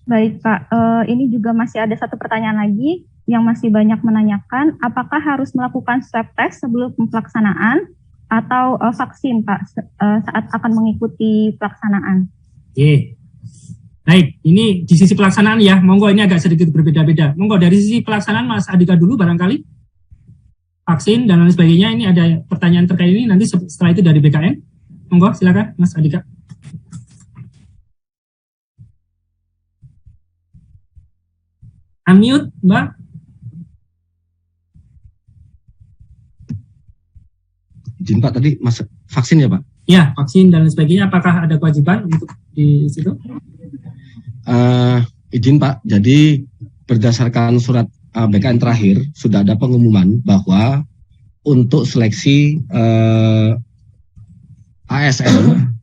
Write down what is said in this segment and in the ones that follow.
Baik Pak, ini juga masih ada satu pertanyaan lagi yang masih banyak menanyakan, apakah harus melakukan swab test sebelum pelaksanaan atau vaksin Pak saat akan mengikuti pelaksanaan? Oke, baik, ini di sisi pelaksanaan ya, monggo ini agak sedikit berbeda-beda. Monggo dari sisi pelaksanaan Mas Andika dulu barangkali, vaksin dan lain sebagainya, ini ada pertanyaan terkait ini, nanti setelah itu dari BKN. Monggo silakan Mas Andika. Unmute, Mbak. Izin Pak, tadi Mas vaksin ya Pak? Ya, vaksin dan lain sebagainya, apakah ada kewajiban untuk di situ? Izin Pak, jadi berdasarkan surat BKN terakhir, sudah ada pengumuman bahwa untuk seleksi ASN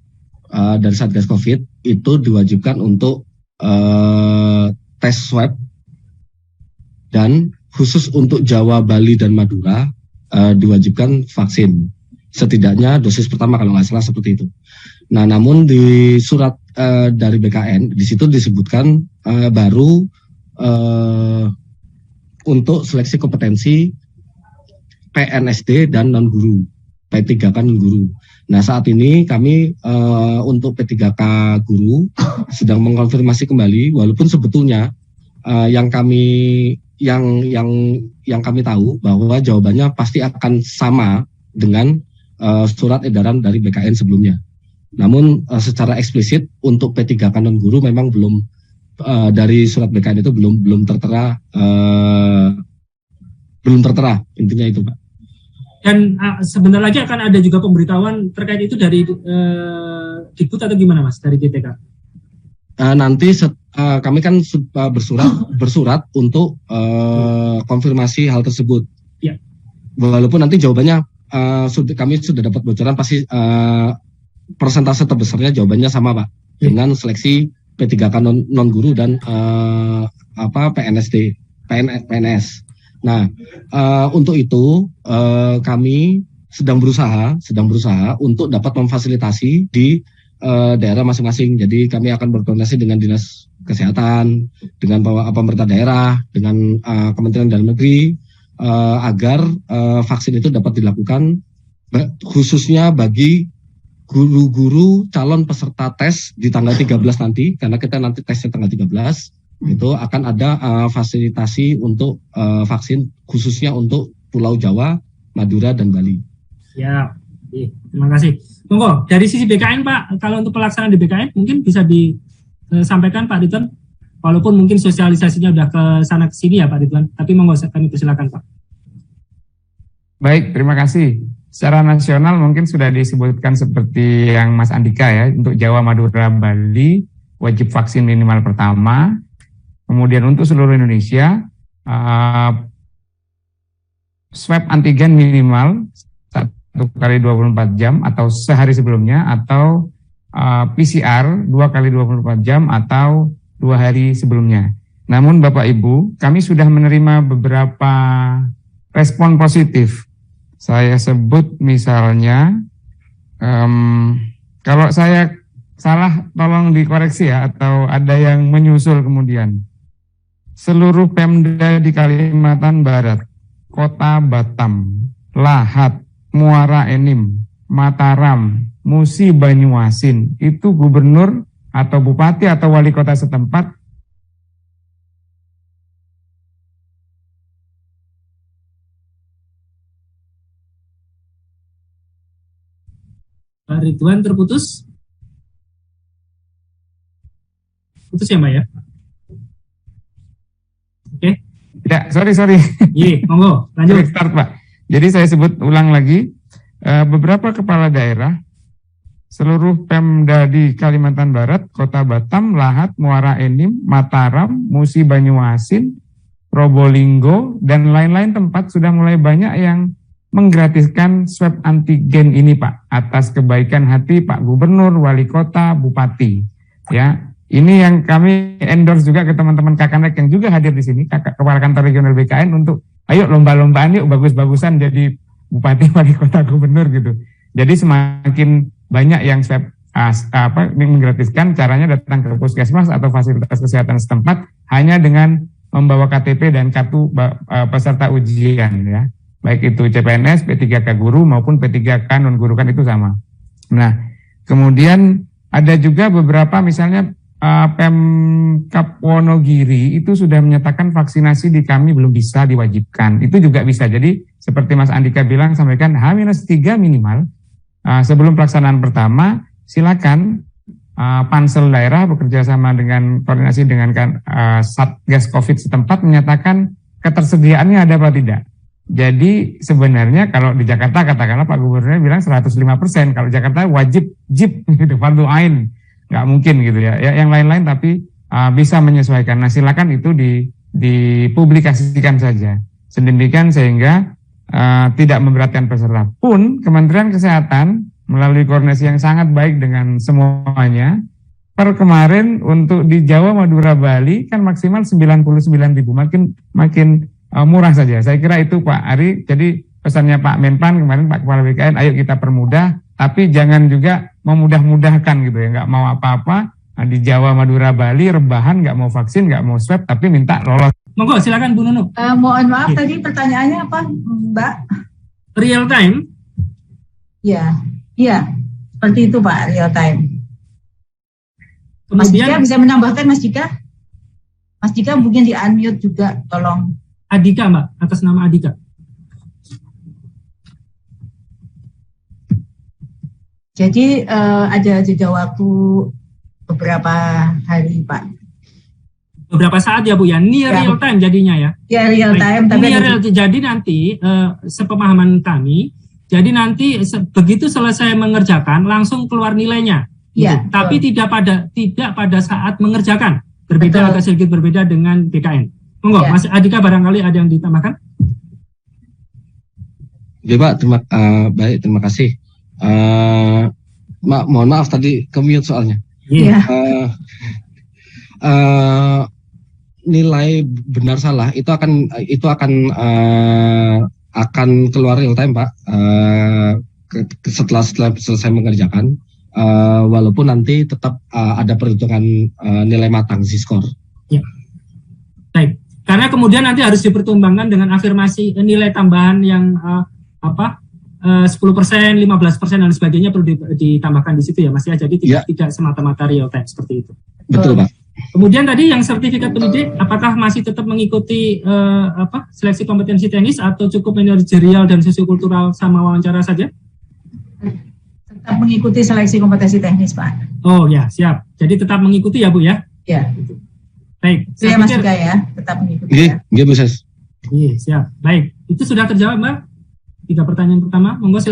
dari Satgas COVID itu diwajibkan untuk tes swab, dan khusus untuk Jawa, Bali, dan Madura diwajibkan vaksin. Setidaknya dosis pertama kalau nggak salah seperti itu. Nah, namun di surat dari BKN, di situ disebutkan baru untuk seleksi kompetensi PNSD dan non-guru, P3K non-guru. Nah, saat ini kami untuk P3K guru sedang mengkonfirmasi kembali, walaupun sebetulnya yang kami tahu bahwa jawabannya pasti akan sama dengan surat edaran dari BKN sebelumnya. Namun secara eksplisit untuk P3K non-guru memang belum dari surat BKN itu belum tertera intinya itu Pak. Dan sebentar lagi akan ada juga pemberitahuan terkait itu dari Dikbud atau gimana Mas dari GTK? Nanti kami kan bersurat untuk konfirmasi hal tersebut. Ya. Walaupun nanti jawabannya kami sudah dapat bocoran, pasti persentase terbesarnya jawabannya sama Pak, dengan seleksi P3K non guru dan PNS. Nah, untuk itu kami sedang berusaha untuk dapat memfasilitasi di daerah masing-masing. Jadi kami akan berkoordinasi dengan Dinas Kesehatan, dengan pemerintah daerah, dengan Kementerian Dalam Negeri, agar vaksin itu dapat dilakukan khususnya bagi guru-guru calon peserta tes di tanggal 13 nanti, karena kita nanti tesnya tanggal 13, itu akan ada fasilitasi untuk vaksin khususnya untuk Pulau Jawa, Madura, dan Bali. Ya, terima kasih. Monggo, dari sisi BKN Pak, kalau untuk pelaksanaan di BKN mungkin bisa disampaikan Pak Ridwan, walaupun mungkin sosialisasinya udah ke sana ke sini ya Pak Ridwan, tapi monggo kami persilakan Pak. Baik, terima kasih. Secara nasional mungkin sudah disebutkan seperti yang Mas Andika ya, untuk Jawa, Madura, Bali wajib vaksin minimal pertama. Kemudian untuk seluruh Indonesia swab antigen minimal 1 kali 24 jam atau sehari sebelumnya, atau PCR 2 kali 24 jam atau 2 hari sebelumnya. Namun Bapak Ibu, kami sudah menerima beberapa respon positif. Saya sebut misalnya, kalau saya salah tolong dikoreksi ya, atau ada yang menyusul kemudian. Seluruh Pemda di Kalimantan Barat, Kota Batam, Lahat, Muara Enim, Mataram, Musi Banyuasin, itu gubernur atau bupati atau wali kota setempat Pak Ridwan terputus? Putus ya Mbak ya? Oke. Ya, sorry. Iya, monggo, lanjut. Start Pak. Jadi saya sebut ulang lagi, beberapa kepala daerah, seluruh Pemda di Kalimantan Barat, Kota Batam, Lahat, Muara Enim, Mataram, Musi Banyuasin, Probolinggo, dan lain-lain tempat sudah mulai banyak yang menggratiskan swab antigen ini Pak, atas kebaikan hati Pak Gubernur, Wali Kota, Bupati. Ya, ini yang kami endorse juga ke teman-teman Kakanrek yang juga hadir di sini, Kepala Kantor Regional BKN, untuk ayo lomba-lombaan yuk, bagus-bagusan jadi Bupati, Wali Kota, Gubernur gitu. Jadi semakin banyak yang swab menggratiskan, caranya datang ke puskesmas atau fasilitas kesehatan setempat hanya dengan membawa KTP dan kartu peserta ujian ya. Baik itu CPNS, P3K guru maupun P3K non guru kan itu sama. Nah, kemudian ada juga beberapa misalnya Pemkab Wonogiri itu sudah menyatakan vaksinasi di kami belum bisa diwajibkan. Itu juga bisa. Jadi seperti Mas Andika bilang, sampaikan H-3 minimal sebelum pelaksanaan pertama, silakan Pansel daerah bekerja sama dengan koordinasi dengan Satgas COVID setempat menyatakan ketersediaannya ada apa tidak. Jadi sebenarnya kalau di Jakarta katakanlah Pak Gubernurnya bilang 105%, kalau Jakarta wajib JIP gitu, fardu ain. Nggak mungkin gitu ya. Yang lain-lain tapi bisa menyesuaikan. Nah silakan itu dipublikasikan saja. Sedemikian sehingga tidak memberatkan peserta. Pun Kementerian Kesehatan melalui koordinasi yang sangat baik dengan semuanya, per kemarin untuk di Jawa, Madura, Bali kan maksimal 99.000, makin murah saja. Saya kira itu Pak Ari. Jadi pesannya Pak Menpan kemarin, Pak Kepala BKN, ayo kita permudah. Tapi jangan juga memudah-mudahkan gitu ya, nggak mau apa-apa di Jawa, Madura, Bali rebahan, nggak mau vaksin, nggak mau swab, tapi minta lolos. Monggo silakan Bu Nunuk. Mohon maaf tadi pertanyaannya apa Mbak? Real time? Ya, seperti itu Pak, real time. Mas Kemudian Dika bisa menambahkan Mas Dika? Mas Dika mungkin di unmute juga, tolong. Adika Mbak, atas nama Adika. Jadi ada jeda waktu beberapa hari Pak. Beberapa saat ya Bu ya, ini real time jadinya ya. Ya real time. Tapi jadi nanti sepemahaman kami, jadi nanti begitu selesai mengerjakan langsung keluar nilainya. Ya, tapi tidak pada saat mengerjakan. Berbeda, agak sedikit berbeda dengan BKN. Monggo ya. Mas Adika barangkali ada yang ditambahkan? Ya Pak, terima kasih. Mohon maaf tadi ke-mute soalnya. Iya. Nilai benar salah itu akan keluar real time Pak. Setelah selesai mengerjakan, walaupun nanti tetap ada perhitungan nilai matang Z-score. Ya. Baik. Karena kemudian nanti harus dipertimbangkan dengan afirmasi nilai tambahan yang 10%, 15% dan sebagainya perlu ditambahkan di situ ya Mas ya. Jadi tidak semata-mata real time seperti itu. Betul Pak. Kemudian tadi yang sertifikat pendidik, apakah masih tetap mengikuti seleksi kompetensi teknis atau cukup manajerial dan sosiokultural sama wawancara saja? Tetap mengikuti seleksi kompetensi teknis Pak. Oh ya, siap. Jadi tetap mengikuti ya Bu ya? Ya. Baik. Saya Mas Dika ya, tetap mengikuti ya. Iya Bu Ses. Iya, siap. Baik, itu sudah terjawab Mbak. 3 pertanyaan pertama, monggo silakan.